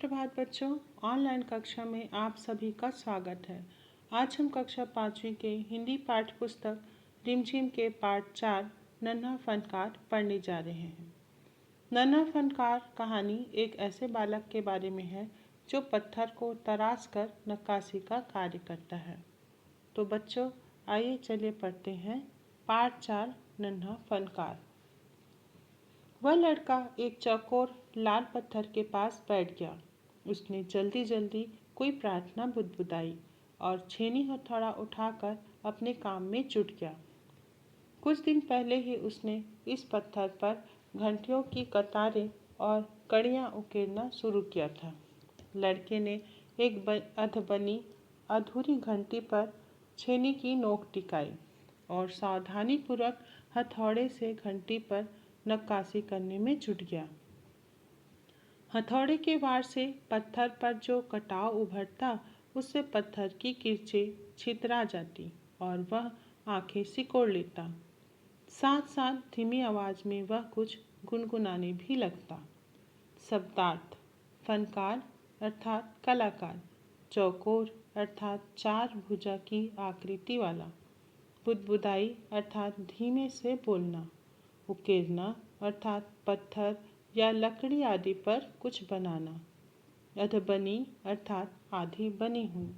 सुप्रभात बच्चों। ऑनलाइन कक्षा में आप सभी का स्वागत है। आज हम कक्षा 5वीं के हिंदी पाठ्य पुस्तक रिमझिम के पाठ 4 नन्हा फनकार पढ़ने जा रहे हैं। नन्हा फनकार कहानी एक ऐसे बालक के बारे में है जो पत्थर को तराश कर नक्काशी का कार्य करता है। तो बच्चों आइए चलिए पढ़ते हैं पाठ 4 नन्हा फनकार। वह लड़का एक चौकोर लाल पत्थर के पास बैठ गया। उसने जल्दी जल्दी कोई प्रार्थना बुदबुदाई और छेनी हथौड़ा उठाकर अपने काम में जुट गया। कुछ दिन पहले ही उसने इस पत्थर पर घंटियों की कतारें और कड़ियाँ उकेरना शुरू किया था। लड़के ने एक अधबनी अधूरी घंटी पर छेनी की नोक टिकाई और सावधानीपूर्वक हथौड़े से घंटी पर नक्काशी करने में जुट गया। हथौड़े के वार से पत्थर पर जो कटाव उभरता उससे पत्थर की किरचें छितरा जाती और वह आंखें सिकोड़ लेता। साथ साथ धीमी आवाज में वह कुछ गुनगुनाने भी लगता। शब्दार्थ: फनकार अर्थात कलाकार, चौकोर अर्थात 4 भुजा की आकृति वाला, बुदबुदाई अर्थात धीमे से बोलना, उकेरना अर्थात पत्थर या लकड़ी आदि पर कुछ बनाना, अधबनी अर्थात आधी बनी हुई,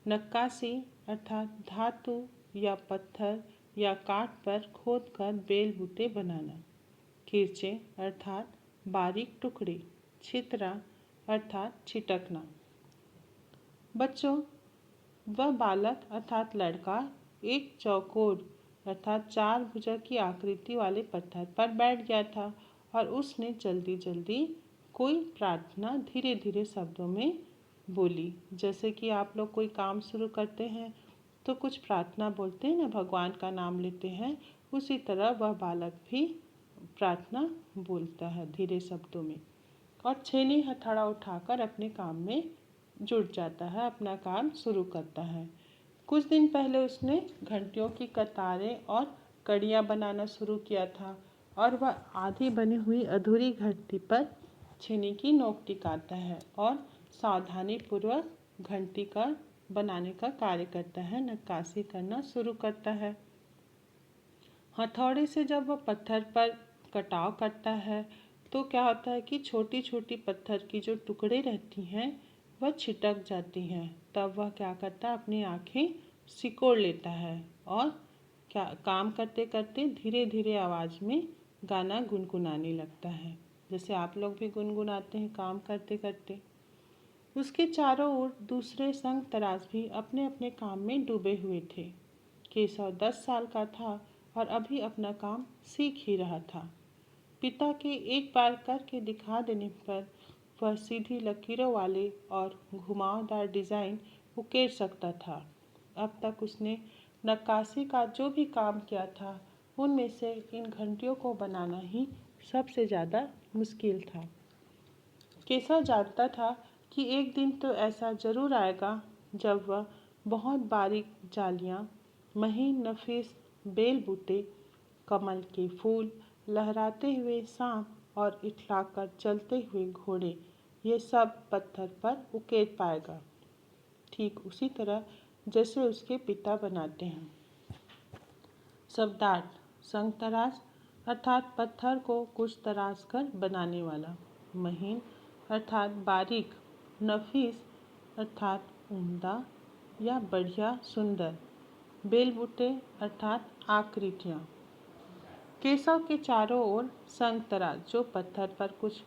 नक्काशी अर्थात धातु या पत्थर या काठ पर खोदकर बेल बूटे बनाना, किरचे अर्थात बारीक टुकड़े, छितरा अर्थात छिटकना। बच्चों, वह बालक अर्थात लड़का एक चौकोर अर्थात 4 भुजा की आकृति वाले पत्थर पर बैठ गया था और उसने जल्दी जल्दी कोई प्रार्थना धीरे धीरे शब्दों में बोली। जैसे कि आप लोग कोई काम शुरू करते हैं तो कुछ प्रार्थना बोलते हैं ना, भगवान का नाम लेते हैं, उसी तरह वह बालक भी प्रार्थना बोलता है धीरे शब्दों में और छेनी हथौड़ा उठाकर अपने काम में जुट जाता है, अपना काम शुरू करता है। कुछ दिन पहले उसने घंटियों की कतारें और कड़ियाँ बनाना शुरू किया था और वह आधी बनी हुई अधूरी घंटी पर छेनी की नोक टिकाता है और सावधानीपूर्वक घंटी का बनाने का कार्य करता है, नक्काशी करना शुरू करता है। हथौड़े से जब वह पत्थर पर कटाव करता है तो क्या होता है कि छोटी छोटी पत्थर की जो टुकड़े रहती हैं वह छिटक जाती हैं। तब वह क्या करता है, अपनी आँखें सिकोड़ लेता है और क्या काम करते करते धीरे धीरे आवाज़ में गाना गुनगुनाने लगता है, जैसे आप लोग भी गुनगुनाते हैं काम करते करते। उसके चारों ओर दूसरे संग तराश भी अपने अपने काम में डूबे हुए थे। केशव 10 साल का था और अभी अपना काम सीख ही रहा था। पिता के एक बार करके दिखा देने पर वह सीधी लकीरों वाले और घुमावदार डिज़ाइन उकेर सकता था। अब तक उसने नक्काशी का जो भी काम किया था उनमें से इन घंटियों को बनाना ही सबसे ज़्यादा मुश्किल था। केशव जानता था कि एक दिन तो ऐसा ज़रूर आएगा जब वह बहुत बारीक जालियाँ, महीन नफीस बेल बूटे, कमल के फूल, लहराते हुए सांप और इठलाकर चलते हुए घोड़े, ये सब पत्थर पर उकेर पाएगा, ठीक उसी तरह जैसे उसके पिता बनाते हैं। शब्दार्थ: संगतराश अर्थात पत्थर को कुछ तराश कर बनाने वाला, महीन अर्थात बारीक, नफीस अर्थात उम्दा या बढ़िया सुंदर, बेलबूटे अर्थात आकृतियाँ। केशव के चारों ओर संगतराश जो पत्थर पर कुछ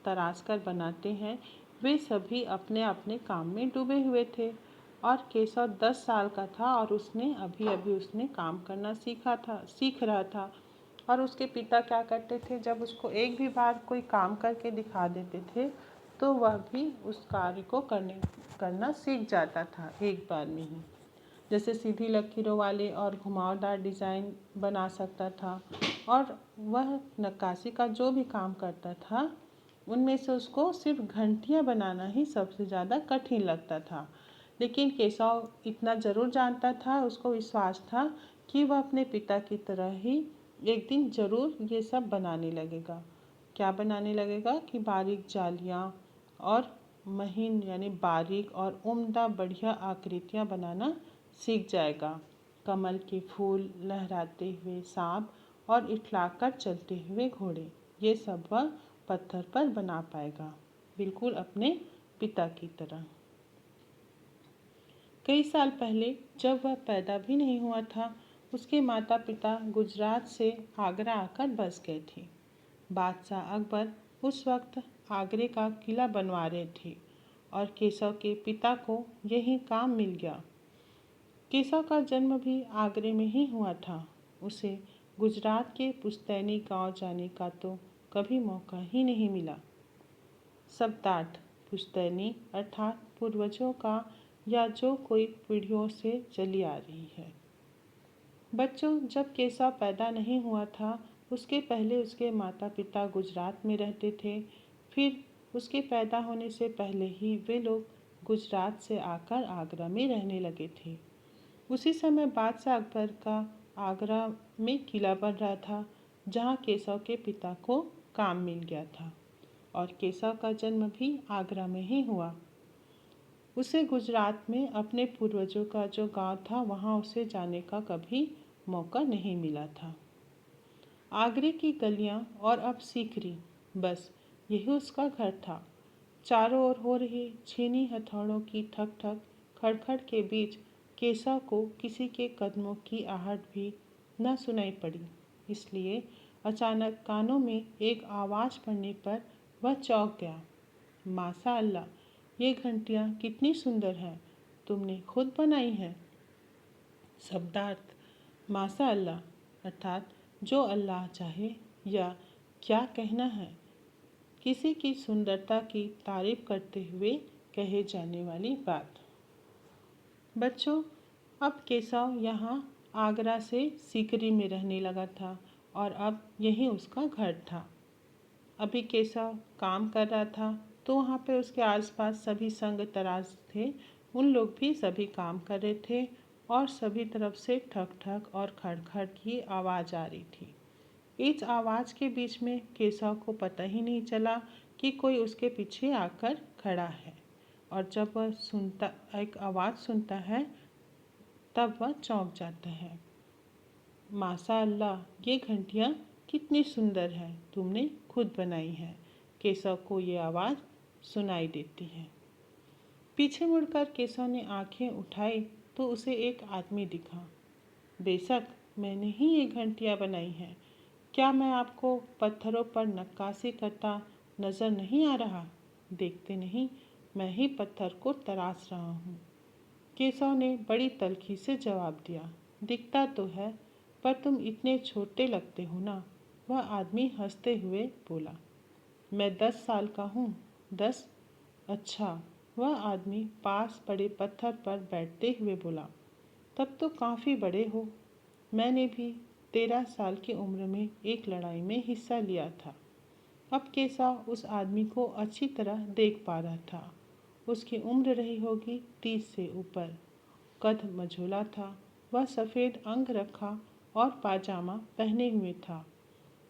तराश कर बनाते हैं वे सभी अपने अपने काम में डूबे हुए थे और केशव 10 साल का था और उसने अभी काम करना सीख रहा था। और उसके पिता क्या करते थे, जब उसको एक भी बार कोई काम करके दिखा देते थे तो वह भी उस कार्य को करना सीख जाता था एक बार में ही। जैसे सीधी लकीरों वाले और घुमावदार डिज़ाइन बना सकता था और वह नक्काशी का जो भी काम करता था उनमें से उसको सिर्फ घंटियाँ बनाना ही सबसे ज़्यादा कठिन लगता था। लेकिन केशव इतना ज़रूर जानता था, उसको विश्वास था कि वह अपने पिता की तरह ही एक दिन ज़रूर ये सब बनाने लगेगा। क्या बनाने लगेगा कि बारीक जालियाँ और महीन यानी बारीक और उम्दा बढ़िया आकृतियाँ बनाना सीख जाएगा। कमल के फूल, लहराते हुए सांप और इठलाकर चलते हुए घोड़े, ये सब वह पत्थर पर बना पाएगा, बिल्कुल अपने पिता की तरह। कई साल पहले जब वह पैदा भी नहीं हुआ था, उसके माता पिता गुजरात से आगरा आकर बस गए थे। बादशाह अकबर उस वक्त आगरे का किला बनवा रहे थे और केशव के पिता को यही काम मिल गया। केशव का जन्म भी आगरे में ही हुआ था। उसे गुजरात के पुश्तैनी गांव जाने का तो कभी मौका ही नहीं मिला। शब्दार्थ पुश्तैनी अर्थात पूर्वजों का या जो कोई पीढ़ियों से चली आ रही है। बच्चों, जब केशव पैदा नहीं हुआ था, उसके पहले उसके माता पिता गुजरात में रहते थे। फिर उसके पैदा होने से पहले ही वे लोग गुजरात से आकर आगरा में रहने लगे थे। उसी समय बादशाह अकबर का आगरा में किला बन रहा था, जहाँ केशव के पिता को काम मिल गया था और केशव का जन्म भी आगरा में ही हुआ। उसे गुजरात में अपने पूर्वजों का जो गांव था, वहाँ उसे जाने का कभी मौका नहीं मिला था। आगरे की गलियां और अब सीकरी, बस यही उसका घर था। चारों ओर हो रही छीनी हथौड़ों की ठक ठक खड़खड़ के बीच केशव को किसी के कदमों की आहट भी न सुनाई पड़ी। इसलिए अचानक कानों में एक आवाज़ पड़ने पर वह चौंक गया। माशा अल्लाह, ये घंटियाँ कितनी सुंदर हैं, तुमने खुद बनाई हैं। शब्दार्थ माशा अल्लाह अर्थात जो अल्लाह चाहे, या क्या कहना है, किसी की सुंदरता की तारीफ करते हुए कहे जाने वाली बात। बच्चों, अब केशव यहाँ आगरा से सीकरी में रहने लगा था और अब यही उसका घर था। अभी केशव काम कर रहा था तो वहाँ पे उसके आसपास सभी संग तराज थे। उन लोग भी सभी काम कर रहे थे और सभी तरफ से ठक ठक और खड़खड़ की आवाज़ आ रही थी। इस आवाज़ के बीच में केशव को पता ही नहीं चला कि कोई उसके पीछे आकर खड़ा है, और जब वह एक आवाज़ सुनता है तब वह चौंक जाता है। माशा अल्लाह, ये घंटियाँ कितनी सुंदर हैं, तुमने खुद बनाई हैं। केशव को ये आवाज़ सुनाई देती है। पीछे मुड़कर केशव ने आंखें उठाई तो उसे एक आदमी दिखा। बेशक मैंने ही ये घंटियाँ बनाई हैं। क्या मैं आपको पत्थरों पर नक्काशी करता नजर नहीं आ रहा? देखते नहीं, मैं ही पत्थर को तराश रहा हूँ। केशव ने बड़ी तल्खी से जवाब दिया। दिखता तो है, पर तुम इतने छोटे लगते हो ना। वह आदमी हंसते हुए बोला। मैं 10 साल का हूँ। 10? अच्छा। वह आदमी पास पड़े पत्थर पर बैठते हुए बोला। तब तो काफ़ी बड़े हो। मैंने भी 13 साल की उम्र में एक लड़ाई में हिस्सा लिया था। अब केशव उस आदमी को अच्छी तरह देख पा रहा था। उसकी उम्र रही होगी 30 से ऊपर। कद मझोला था। वह सफ़ेद अंग रखा और पाजामा पहने हुए था।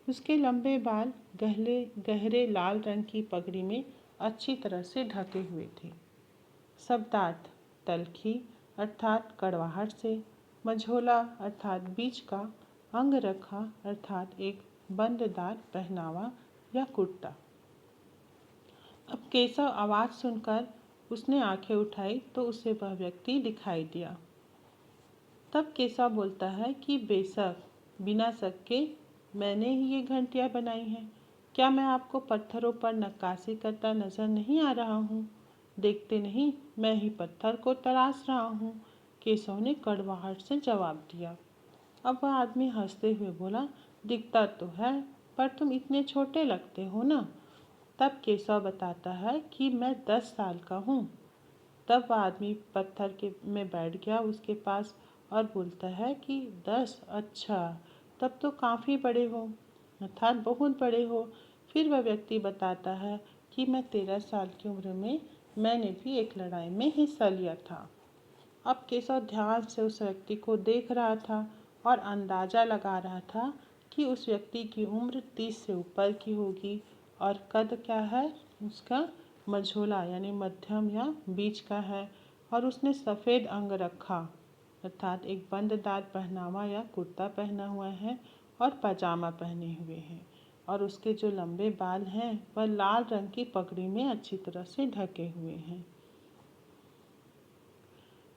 उसके लंबे बाल गहरे गहरे लाल रंग की पगड़ी में अच्छी तरह से ढके हुए थे। शब्दार्थ तल्खी अर्थात कड़वाहट से, मझोला अर्थात बीच का, अंग रखा अर्थात एक बंददार पहनावा या कुर्ता। अब केशव आवाज़ सुनकर उसने आंखें उठाई तो उसे वह व्यक्ति दिखाई दिया। तब केशव बोलता है कि बेशक, बिना शक के मैंने ही ये घंटियाँ बनाई हैं। क्या मैं आपको पत्थरों पर नक्काशी करता नजर नहीं आ रहा हूँ? देखते नहीं, मैं ही पत्थर को तराश रहा हूँ। केशव ने कड़वाहट से जवाब दिया। अब वह आदमी हंसते हुए बोला, दिखता तो है, पर तुम इतने छोटे लगते हो ना। तब केशव बताता है कि मैं 10 साल का हूँ। तब वह आदमी पत्थर के में बैठ गया उसके पास और बोलता है कि 10? अच्छा, तब तो काफ़ी बड़े हो, अर्थात बहुत बड़े हो। फिर वह व्यक्ति बताता है कि मैं 13 साल की उम्र में मैंने भी एक लड़ाई में हिस्सा लिया था। अब केशव ध्यान से उस व्यक्ति को देख रहा था और अंदाज़ा लगा रहा था कि उस व्यक्ति की उम्र 30 से ऊपर की होगी और कद क्या है उसका मझोला यानी मध्यम या बीच का है और उसने सफ़ेद अंग रखा अर्थात एक बंददार पहनावा या कुर्ता पहना हुआ है और पजामा पहने हुए हैं और उसके जो लंबे बाल हैं वह लाल रंग की पगड़ी में अच्छी तरह से ढके हुए हैं।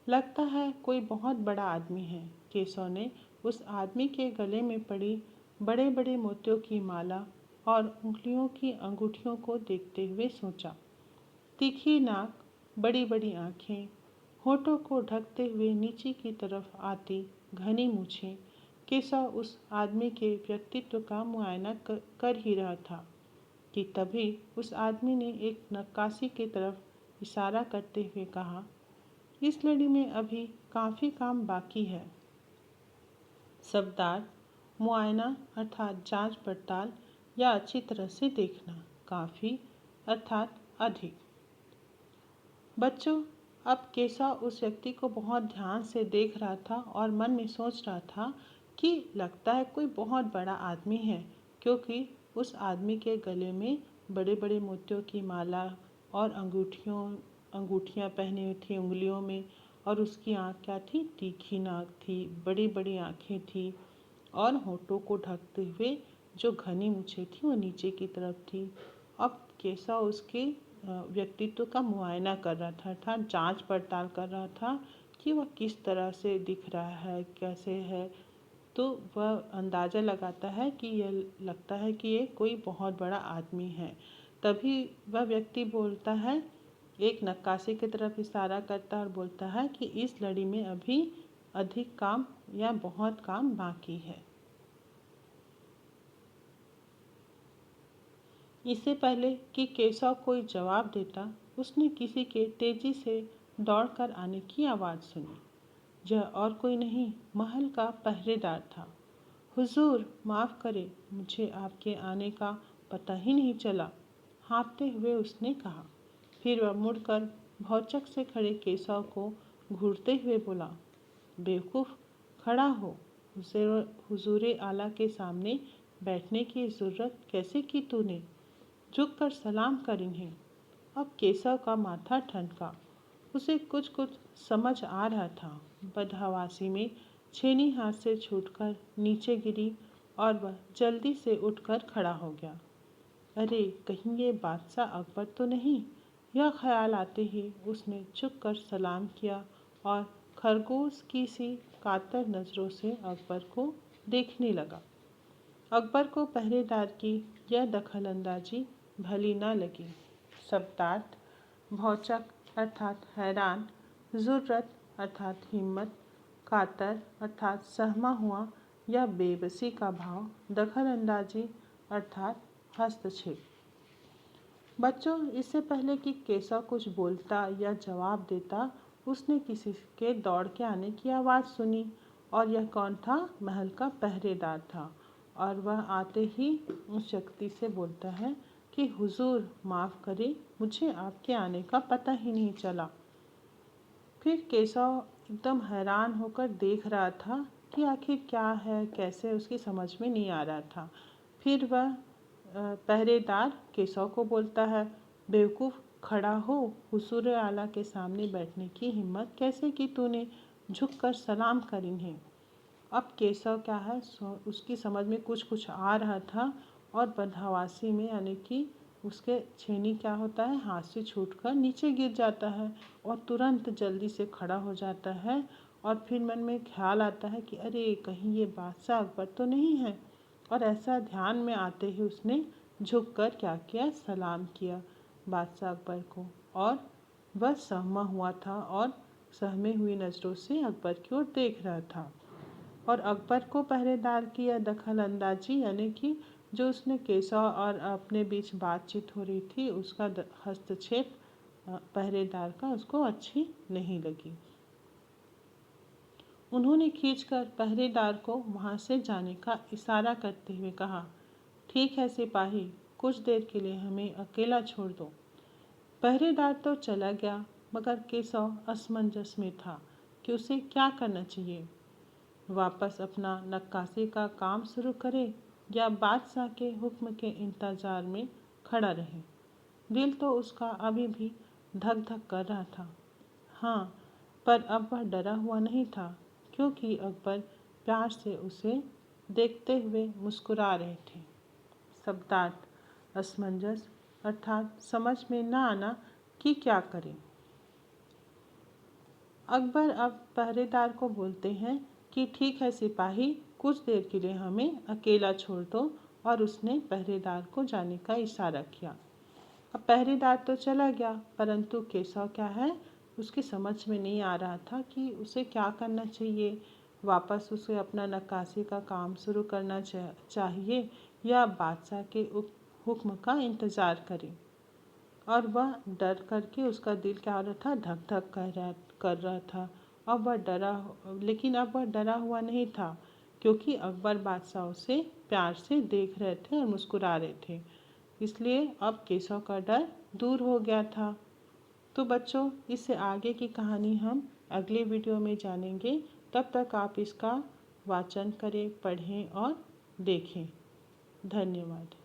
लगता है कोई बहुत बड़ा आदमी है। केशव ने उस आदमी के गले में पड़ी बड़े बड़े मोतियों की माला और उंगलियों की अंगूठियों को देखते हुए सोचा। तीखी नाक, बड़ी बड़ी आँखें, होठों को ढकते हुए नीचे की तरफ आती घनी मूछें। केशव उस आदमी के व्यक्तित्व का मुआयना कर ही रहा था कि तभी उस आदमी ने एक नक्काशी की तरफ इशारा करते हुए कहा, इस लड़ी में अभी काफ़ी काम बाकी है। शब्दार्थ मुआयना अर्थात जांच पड़ताल या अच्छी तरह से देखना, काफ़ी अर्थात अधिक। बच्चों, अब केशव उस व्यक्ति को बहुत ध्यान से देख रहा था और मन में सोच रहा था कि लगता है कोई बहुत बड़ा आदमी है, क्योंकि उस आदमी के गले में बड़े बड़े मोतियों की माला और अंगूठियाँ पहनी हुई थी उंगलियों में और उसकी आँख क्या थी, तीखी नाक थी, बड़ी बड़ी आँखें थी और होठों को ढकते हुए जो घनी मूछें थी वो नीचे की तरफ थी। अब केशव उसके व्यक्तित्व का मुआयना कर रहा था अर्थात जांच पड़ताल कर रहा था कि वह किस तरह से दिख रहा है, कैसे है। तो वह अंदाज़ा लगाता है कि यह लगता है कि ये कोई बहुत बड़ा आदमी है। तभी वह व्यक्ति बोलता है, एक नक्काशी की तरफ इशारा करता है और बोलता है कि इस लड़ी में अभी अधिक काम या बहुत काम बाकी है। इससे पहले कि केशव कोई जवाब देता, उसने किसी के तेजी से दौड़कर आने की आवाज़ सुनी। यह और कोई नहीं, महल का पहरेदार था। हुजूर, माफ़ करें, मुझे आपके आने का पता ही नहीं चला, हाँफते हुए उसने कहा। फिर वह मुड़कर भौचक से खड़े केशव को घूरते हुए बोला, बेवकूफ़, खड़ा हो। हुजूरे आला के सामने बैठने की ज़रूरत कैसे की तूने? झुककर सलाम कर इन्हें। अब केशव का माथा ठनका। उसे कुछ कुछ समझ आ रहा था। बदहवासी में छेनी हाथ से छूटकर नीचे गिरी और वह जल्दी से उठकर खड़ा हो गया। अरे, कहीं ये बादशाह अकबर तो नहीं? यह ख्याल आते ही उसने झुककर सलाम किया और खरगोश की सी कातर नज़रों से अकबर को देखने लगा। अकबर को पहरेदार की यह दखलंदाजी भली न लगी। शब्दार्थ भौचक अर्थात हैरान, ज़ुर्रत अर्थात हिम्मत, कातर अर्थात सहमा हुआ या बेबसी का भाव, दखलंदाजी अर्थात हस्तक्षेप। बच्चों, इससे पहले कि केशव कुछ बोलता या जवाब देता, उसने किसी के दौड़ के आने की आवाज़ सुनी और यह कौन था? महल का पहरेदार था और वह आते ही उस व्यक्ति से बोलता है कि हुजूर, माफ़ करें, मुझे आपके आने का पता ही नहीं चला। फिर केशव एकदम हैरान होकर देख रहा था कि आखिर क्या है, कैसे, उसकी समझ में नहीं आ रहा था। फिर वह पहरेदार केशव को बोलता है, बेवकूफ़, खड़ा हो। हुजूर आला के सामने बैठने की हिम्मत कैसे की तूने? झुककर सलाम कर इन्हें। अब केशव क्या है, उसकी समझ में कुछ कुछ आ रहा था और बदहवासी में यानी कि उसके छेनी क्या होता है, हाथ से छूटकर नीचे गिर जाता है और तुरंत जल्दी से खड़ा हो जाता है और फिर मन में ख्याल आता है कि अरे, कहीं ये बादशाह अकबर तो नहीं है। और ऐसा ध्यान में आते ही उसने झुककर क्या किया, सलाम किया बादशाह अकबर को और वह सहमा हुआ था और सहमी हुई नज़रों से अकबर की ओर देख रहा था। और अकबर को पहरेदार की यह दखल अंदाजी यानी कि जो उसने केशव और अपने बीच बातचीत हो रही थी उसका हस्तक्षेप पहरेदार का उसको अच्छी नहीं लगी। उन्होंने खींचकर पहरेदार को वहाँ से जाने का इशारा करते हुए कहा, ठीक है सिपाही, कुछ देर के लिए हमें अकेला छोड़ दो। पहरेदार तो चला गया, मगर केशव असमंजस में था कि उसे क्या करना चाहिए। वापस अपना नक्काशी का काम शुरू करे या बादशाह के हुक्म के इंतजार में खड़ा रहे। दिल तो उसका अभी भी धक धक कर रहा था। हाँ, पर अब वह डरा हुआ नहीं था, क्योंकि अकबर प्यार से उसे देखते हुए मुस्कुरा रहे थे। शब्दार्थ असमंजस अर्थात समझ में न आना कि क्या करें। अकबर अब पहरेदार को बोलते हैं कि ठीक है सिपाही, कुछ देर के लिए हमें अकेला छोड़ दो, और उसने पहरेदार को जाने का इशारा किया। अब पहरेदार तो चला गया, परंतु केशव क्या है, उसकी समझ में नहीं आ रहा था कि उसे क्या करना चाहिए। वापस उसे अपना नक्काशी का काम शुरू करना चाहिए या बादशाह के हुक्म का इंतज़ार करे। और वह डर करके, उसका दिल क्या हो रहा था, धक धक कर रहा था। अब वह डरा, लेकिन अब वह डरा हुआ नहीं था, क्योंकि अकबर बादशाह उसे प्यार से देख रहे थे और मुस्कुरा रहे थे। इसलिए अब केशव का डर दूर हो गया था। तो बच्चों, इससे आगे की कहानी हम अगले वीडियो में जानेंगे। तब तक आप इसका वाचन करें, पढ़ें और देखें। धन्यवाद।